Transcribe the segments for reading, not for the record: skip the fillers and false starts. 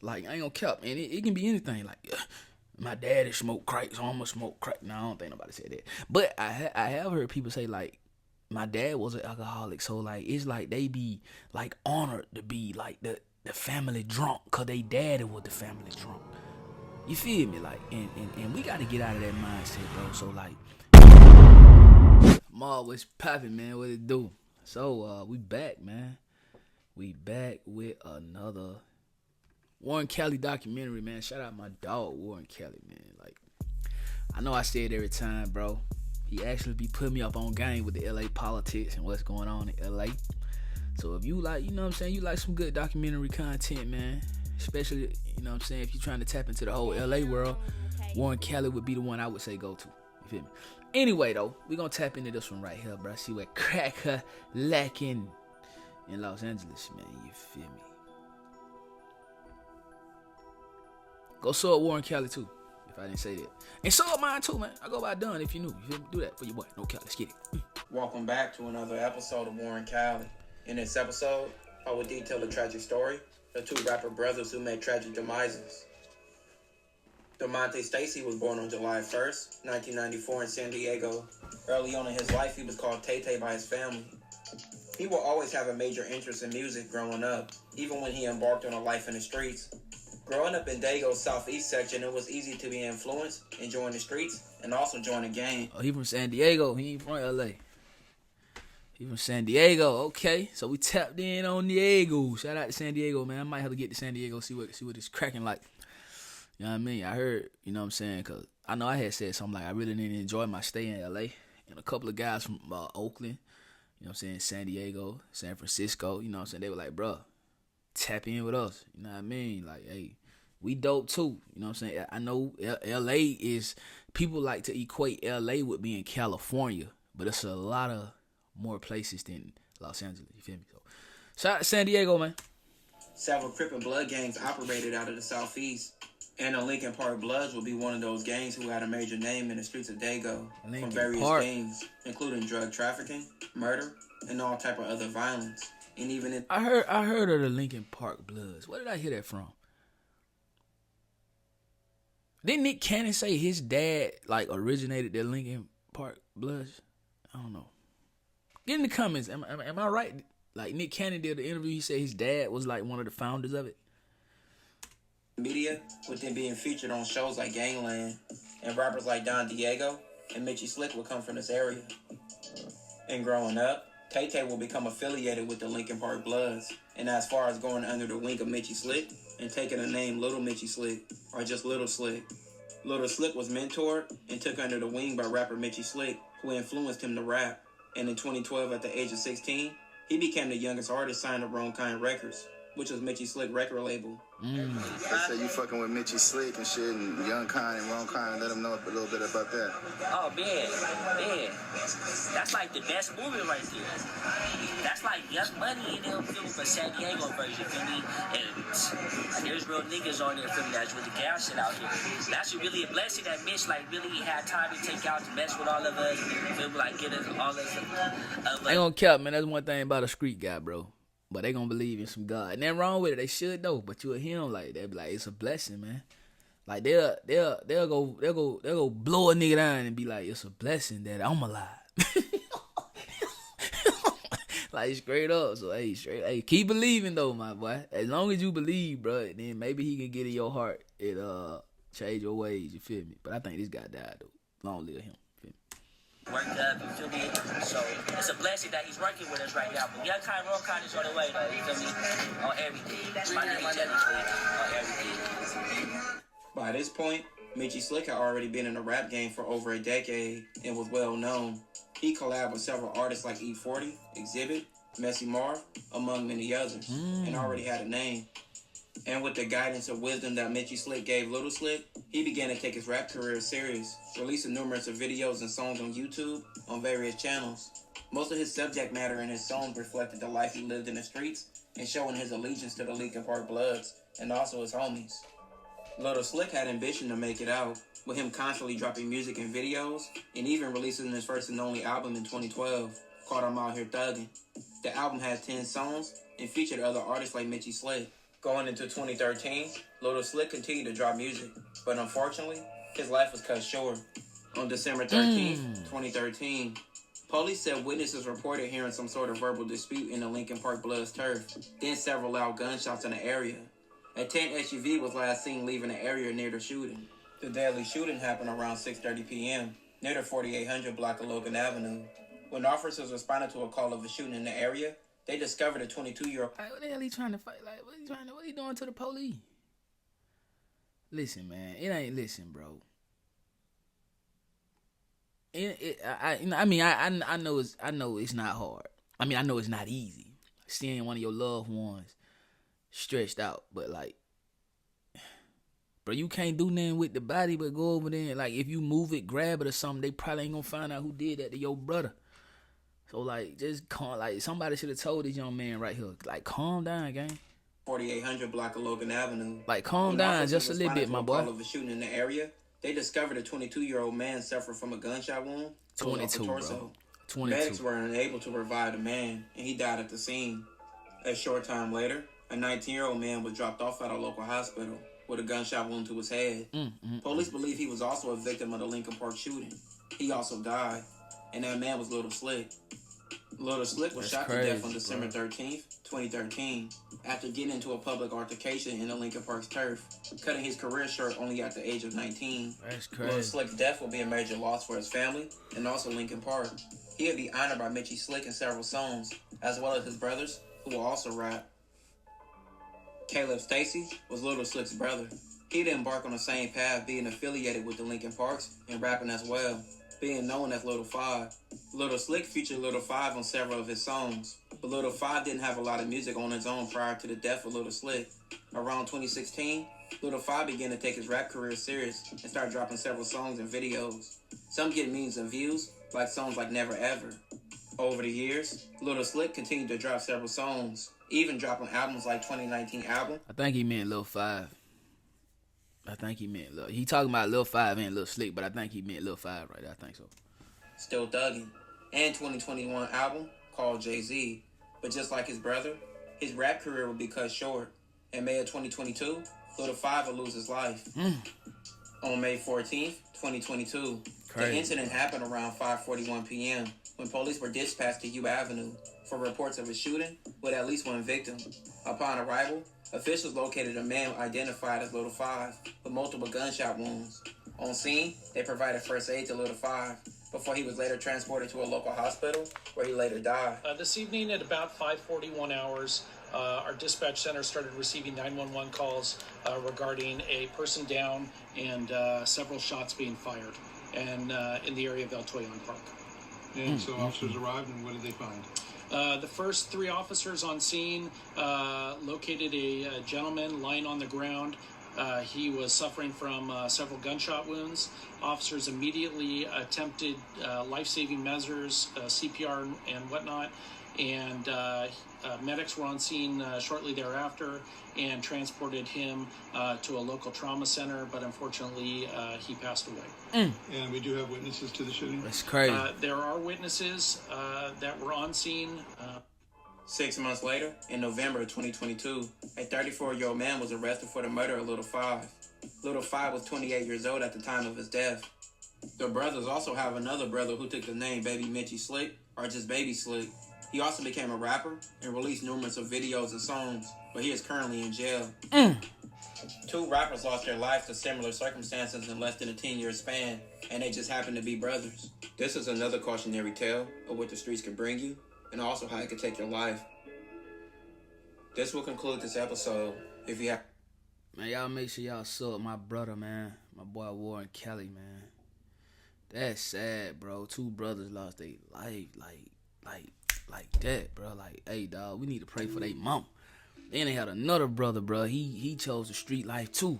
Like, I ain't gonna cap, man. It can be anything. Like, my daddy smoked crack, so I'm gonna smoke crack. No, I don't think nobody said that. But I have heard people say, like, my dad was an alcoholic, so, like, it's like they be, like, honored to be, like, the family drunk, because they daddy was the family drunk. You feel me? Like, and we got to get out of that mindset, bro. So, like, Ma, what's poppin', man? What it do? So, we back, man. We back with another Warren Kelly documentary, man. Shout out my dog, Warren Kelly, man. Like, I know I say it every time, bro. He actually be putting me up on game with the LA politics and what's going on in LA. So if you like, you know what I'm saying, you like some good documentary content, man. Especially, you know what I'm saying, if you're trying to tap into the whole LA world, Warren Kelly would be the one I would say go to. You feel me? Anyway, though, we're going to tap into this one right here, bro. See what cracker lacking in Los Angeles, man. You feel me? Go sub Warren Kelly, too, if I didn't say that. And sub mine, too, man. I go by Dunn if you knew. You feel me? Do that for your boy. No Kelly. Let's get it. Welcome back to another episode of Warren Kelly. In this episode, I will detail the tragic story of two rapper brothers who made tragic demises. DeMonte Stacy was born on July 1st, 1994 in San Diego. Early on in his life, he was called Tay-Tay by his family. He will always have a major interest in music growing up, even when he embarked on a life in the streets. Growing up in Dago's southeast section, it was easy to be influenced and join the streets and also join a gang. Oh, he from San Diego. He ain't from LA. He from San Diego. Okay, so we tapped in on Diego. Shout out to San Diego, man. I might have to get to San Diego, see what it's cracking like. You know what I mean? I heard, you know what I'm saying, because I know I had said something like I really didn't enjoy my stay in LA. And a couple of guys from Oakland, you know what I'm saying, San Diego, San Francisco, you know what I'm saying, they were like, bruh, tap in with us. You know what I mean? Like, hey, we dope too. You know what I'm saying? I know LA is, people like to equate LA with being California, but it's a lot of more places than Los Angeles. You feel me? So, shout out to San Diego, man. Several Crip and Blood gangs operated out of the southeast. And the Lincoln Park Bloods will be one of those gangs who had a major name in the streets of Dago from various gangs, including drug trafficking, murder, and all type of other violence. And even I heard of the Lincoln Park Bloods. Where did I hear that from? Didn't Nick Cannon say his dad like originated the Lincoln Park Bloods? I don't know. Get in the comments. Am I right? Like Nick Cannon did the interview. He said his dad was like one of the founders of it. Media, with them being featured on shows like Gangland, and rappers like Don Diego and Mitchie Slick will come from this area. And growing up, Tay-Tay will become affiliated with the Lincoln Park Bloods, and as far as going under the wing of Mitchie Slick and taking the name Little Mitchie Slick, or just Little Slick. Little Slick was mentored and took under the wing by rapper Mitchie Slick, who influenced him to rap. And in 2012, at the age of 16, he became the youngest artist signed to Wrong Kind Records, which was Mitchie Slick record label. They say you fucking with Mitchie Slick and shit, and Young Kind and Wrong Kind, and let them know a little bit about that. Oh, man. That's like the best movie right there. That's like Young Money in them film for San Diego version, feel me? And there's real niggas on there, feel me, that's with the gal shit out here. And that's really a blessing that Mitch, like, really had time to take out to mess with all of us, feel me, like, get us all this. I ain't gonna cap, man. That's one thing about a street guy, bro. But they gonna believe in some God. And nothing wrong with it. They should though. But you'll hear them like they be like, it's a blessing, man. Like they'll go blow a nigga down and be like, it's a blessing that I'm alive. Like straight up. So hey, keep believing though, my boy. As long as you believe, bro, then maybe he can get in your heart and change your ways. You feel me? But I think this guy died though. Long live him. Worked up, you feel me? So it's a blessing that he's working with us right now. But Young Kind, Wrong Kind is on the way though, you feel me? On everything. My nigga technically on everything. By this point, Mitchie Slick had already been in the rap game for over a decade and was well known. He collabed with several artists like E40, Exhibit, Messy Marv, among many others, and already had a name. And with the guidance of wisdom that Mitchie Slick gave Little Slick, he began to take his rap career serious, releasing numerous of videos and songs on YouTube on various channels. Most of his subject matter in his songs reflected the life he lived in the streets and showing his allegiance to the Lincoln Park Bloods and also his homies. Little Slick had ambition to make it out, with him constantly dropping music and videos, and even releasing his first and only album in 2012, called I'm Out Here Thuggin'. The album has 10 songs and featured other artists like Mitchie Slick. Going into 2013, Little Slick continued to drop music, but unfortunately, his life was cut short. On December 13th, 2013, police said witnesses reported hearing some sort of verbal dispute in the Lincoln Park Bloods turf, then several loud gunshots in the area. A 10 SUV was last seen leaving the area near the shooting. The deadly shooting happened around 6:30 p.m. near the 4800 block of Logan Avenue. When officers responded to a call of a shooting in the area, they discovered a 22-year-old. Like, what the hell he trying to fight? Like, what he doing to the police? Listen, man, it ain't. Listen, bro. I know it's not hard. I mean, I know it's not easy seeing one of your loved ones stretched out, but like, bro, you can't do nothing with the body but go over there and, like, if you move it, grab it or something, they probably ain't gonna find out who did that to your brother. So, like, just calm. Like, somebody should have told this young man right here, like, calm down, gang. 4800 block of Logan Avenue. Like, calm down just a little bit, my boy. Call of a shooting in the area, they discovered a 22-year-old man suffered from a gunshot wound to the upper torso. Bro. 22. Medics were unable to revive the man, and he died at the scene. A short time later, a 19-year-old man was dropped off at a local hospital with a gunshot wound to his head. Police believe he was also a victim of the Lincoln Park shooting. He also died, and that man was Little Slick. Little Slick was shot to death on December 13th, 2013, after getting into a public altercation in the Lincoln Park's turf, cutting his career short only at the age of 19. That's crazy. Little Slick's death will be a major loss for his family and also Lincoln Park. He'll be honored by Mitchie Slick in several songs, as well as his brothers, who will also rap. Caleb Stacy was Little Slick's brother. He'd embark on the same path, being affiliated with the Lincoln Parks and rapping as well, being known as Little Five. Little Slick featured Little Five on several of his songs, but Little Five didn't have a lot of music on his own prior to the death of Little Slick. Around 2016, Little Five began to take his rap career serious and start dropping several songs and videos. Some get millions of views, like songs like Never Ever. Over the years, Little Slick continued to drop several songs, even dropping albums like 2019 album. I think he meant Lil Five. He talking about Lil Five and Lil Slick, but I think he meant Lil Five right there. I think so. Still Thuggin', and 2021 album called Jay-Z. But just like his brother, his rap career would be cut short. In May of 2022, Little Five will lose his life. On May 14th, 2022, the incident happened around 5:41 p.m. when police were dispatched to U Avenue for reports of a shooting with at least one victim. Upon arrival, officials located a man identified as Little Five with multiple gunshot wounds. On scene, they provided first aid to Little Five before he was later transported to a local hospital where he later died. This evening at about 5:41 hours, our dispatch center started receiving 911 calls regarding a person down and several shots being fired and in the area of El Toyon Park. And so officers arrived, and what did they find? The first three officers on scene located a gentleman lying on the ground. He was suffering from several gunshot wounds. Officers immediately attempted life-saving measures, CPR and whatnot, and medics were on scene shortly thereafter and transported him to a local trauma center, but unfortunately he passed away. And we do have witnesses to the shooting? That's crazy. There are witnesses that were on scene. 6 months later, in November of 2022, a 34-year-old man was arrested for the murder of Little Five. Little Five was 28 years old at the time of his death. The brothers also have another brother who took the name Baby Mitchie Slick, or just Baby Slick. He also became a rapper and released numerous of videos and songs, but he is currently in jail. Two rappers lost their lives to similar circumstances in less than a 10-year span, and they just happen to be brothers. This is another cautionary tale of what the streets can bring you, and also how it could take your life. This will conclude this episode. If you have... Man, y'all make sure y'all sub my brother, man. My boy Warren Kelly, man. That's sad, bro. Two brothers lost their life, like that, bro. Like, hey, dog, we need to pray for their mom. Then they had another brother, bro. He chose the street life too,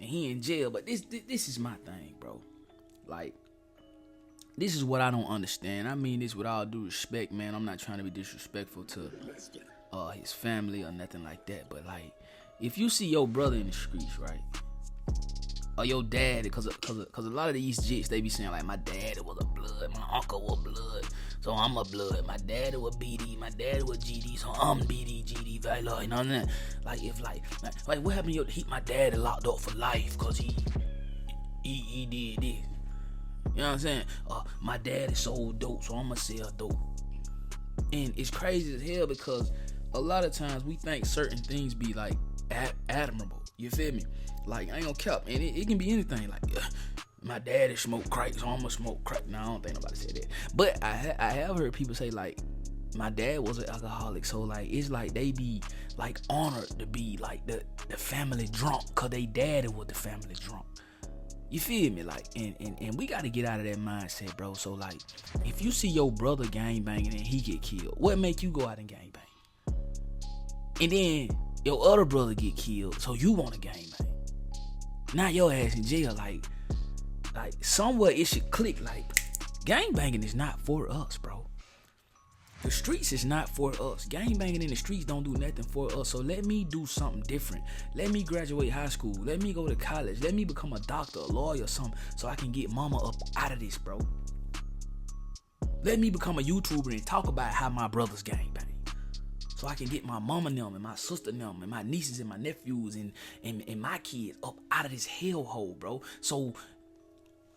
and he in jail. But this is my thing, bro. Like, this is what I don't understand. I mean this with all due respect, man. I'm not trying to be disrespectful to his family or nothing like that. But like, if you see your brother in the streets, right, or your dad, cause a lot of these jits, they be saying like, my dad was a blood, my uncle was blood. So I'm a blood. My daddy was BD, my daddy was GD, so I'm BD, GD, Valo, you know what I mean? Like, if, like what happened, my daddy locked up for life, cause he did this. You know what I'm saying? My daddy sold dope, so I'ma sell dope. And it's crazy as hell because a lot of times we think certain things be like admirable. You feel me? Like, I ain't gonna cap, and it can be anything. Like, my daddy smoked crack, so I'ma smoke crack. Now I don't think nobody said that, but I have heard people say like, my dad was an alcoholic, so like it's like they be like honored to be like the family drunk, cause they daddy was the family drunk. You feel me? Like, and we gotta get out of that mindset, bro. So like, if you see your brother gang banging and he get killed, what make you go out and gang bang? And then your other brother get killed, so you want to gang bang. Now your ass in jail. Like somewhere it should click. Like, gang banging is not for us, bro. The streets is not for us. Gang banging in the streets don't do nothing for us. So let me do something different. Let me graduate high school. Let me go to college. Let me become a doctor, a lawyer, or something, so I can get mama up out of this, bro. Let me become a YouTuber and talk about how my brothers gang bang, so I can get my mama and them and my sister and them and my nieces and my nephews and my kids up out of this hellhole, bro. So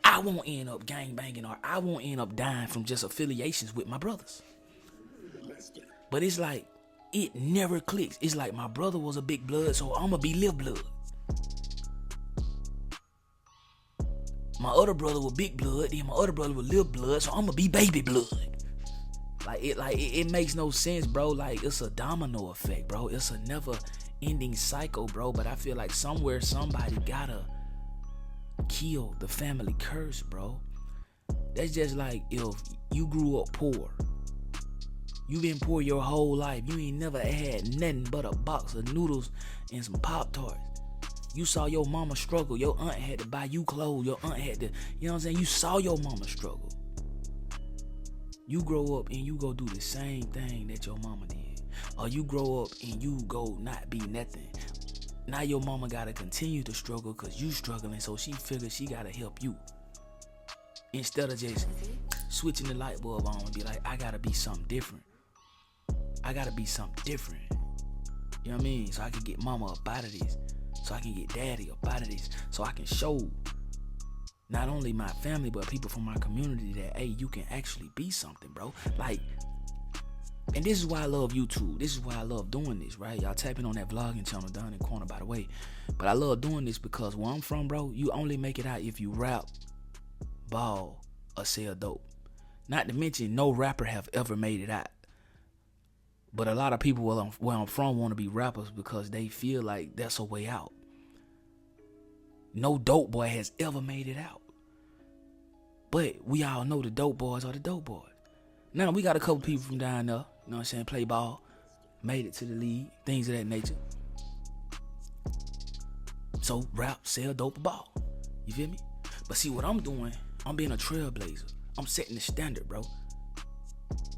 I won't end up gang banging, or I won't end up dying from just affiliations with my brothers. But it's like, it never clicks. It's like my brother was a big blood, so I'ma be little blood. My other brother was big blood, then my other brother was little blood, so I'ma be baby blood. It makes no sense, bro. Like, it's a domino effect, bro. It's a never ending cycle, bro. But I feel like somewhere somebody gotta kill the family curse, bro. That's just like if you grew up poor. You been poor your whole life. You ain't never had nothing but a box of noodles and some Pop-Tarts. You saw your mama struggle. Your aunt had to buy you clothes. Your aunt had to, you know what I'm saying? You saw your mama struggle. You grow up and you go do the same thing that your mama did. Or you grow up and you go not be nothing. Now your mama gotta continue to struggle because you struggling, so she figures she gotta help you. Instead of just switching the light bulb on and be like, I gotta be something different. I gotta be something different. You know what I mean? So I can get mama up out of this. So I can get daddy up out of this. So I can show not only my family, but people from my community that, hey, you can actually be something, bro. Like, and this is why I love YouTube. This is why I love doing this, right? Y'all tapping on that vlogging channel down in the corner, by the way. But I love doing this because where I'm from, bro, you only make it out if you rap, ball, or sell dope. Not to mention, no rapper have ever made it out. But a lot of people where I'm from want to be rappers because they feel like that's a way out. No dope boy has ever made it out. But we all know the dope boys are the dope boys. Now, we got a couple people from down there, you know what I'm saying, play ball, made it to the league, things of that nature. So, rap, sell, dope, ball. You feel me? But see, what I'm doing, I'm being a trailblazer. I'm setting the standard, bro.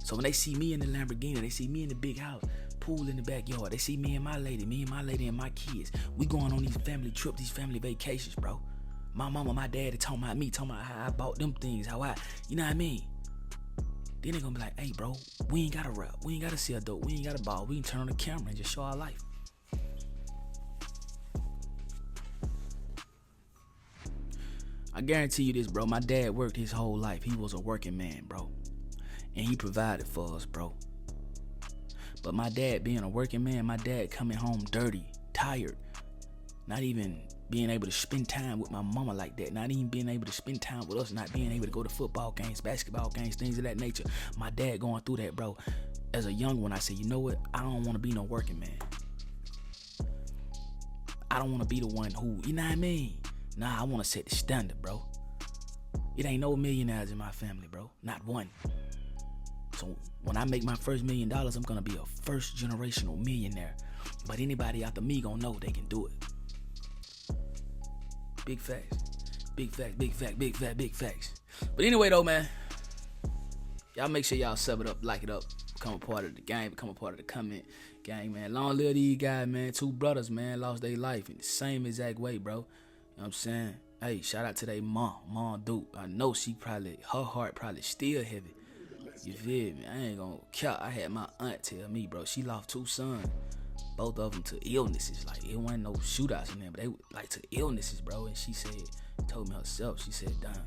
So when they see me in the Lamborghini, they see me in the big house, pool in the backyard, they see me and my lady and my kids. We going on these family trips, these family vacations, bro. My mama, my daddy talking about how I bought them things, how I, you know what I mean? Then they gonna be like, hey, bro, we ain't gotta rap, we ain't gotta sell dope, we ain't gotta ball, we can turn on the camera and just show our life. I guarantee you this, bro. My dad worked his whole life. He was a working man, bro. And he provided for us, bro. But my dad being a working man, my dad coming home dirty, tired, not even being able to spend time with my mama like that, not even being able to spend time with us, not being able to go to football games, basketball games, things of that nature. My dad going through that, bro. As a young one, I said, you know what? I don't want to be no working man. I don't want to be the one who, you know what I mean? Nah, I want to set the standard, bro. It ain't no millionaires in my family, bro. Not one. So when I make my first $1 million, I'm going to be a first generational millionaire. But anybody after me going to know they can do it. Big facts. Big facts, big facts, big facts, big facts. But anyway, though, man. Y'all make sure y'all sub it up, like it up. Become a part of the game. Become a part of the comment gang, man. Long live these guys, man. 2 brothers, man, lost their life in the same exact way, bro. You know what I'm saying? Hey, shout out to their mom, Duke. I know her heart probably still heavy. You feel me? I ain't gonna count. I had my aunt tell me, bro, she lost 2 sons. Both of them to illnesses. Like, it wasn't no shootouts in there, but they like to illnesses, bro. And she said, told me herself, she said, Don,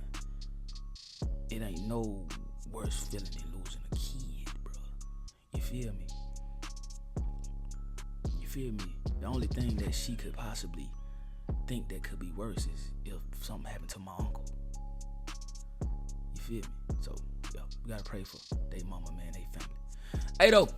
it ain't no worse feeling than losing a kid, bro. You feel me? You feel me? The only thing that she could possibly think that could be worse is if something happened to my uncle. You feel me? So, yeah, we gotta pray for they mama, man, they family. Hey, though,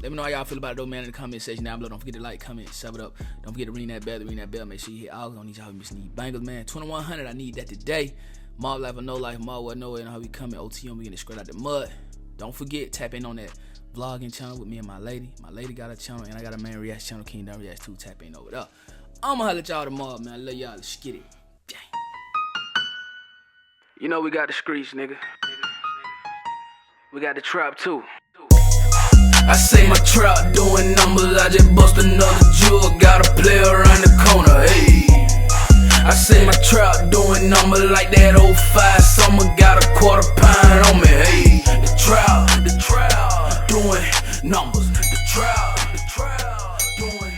let me know how y'all feel about it, though, man, in the comment section down below. Don't forget to like, comment, sub it up. Don't forget to ring that bell. Make sure you hit all. Don't need y'all missing these bangles, man. 2100, I need that today. Mob life or no life, mob what nowhere, and how we coming. OT on, we getting straight out the mud. Don't forget, tap in on that vlogging channel with me and my lady. My lady got a channel, and I got a man reaction channel, King Down Reacts 2. Tap in over there. I'ma holler at y'all tomorrow, man. I love y'all. Let's get it. Dang. You know we got the streets, nigga. We got the trap too. I say my trap doing numbers. I just bust another jewel. Got a player around the corner. Hey. I say my trap doing numbers like that 05 summer. Got a quarter pound on me. Hey. The trap doing numbers. The trap doing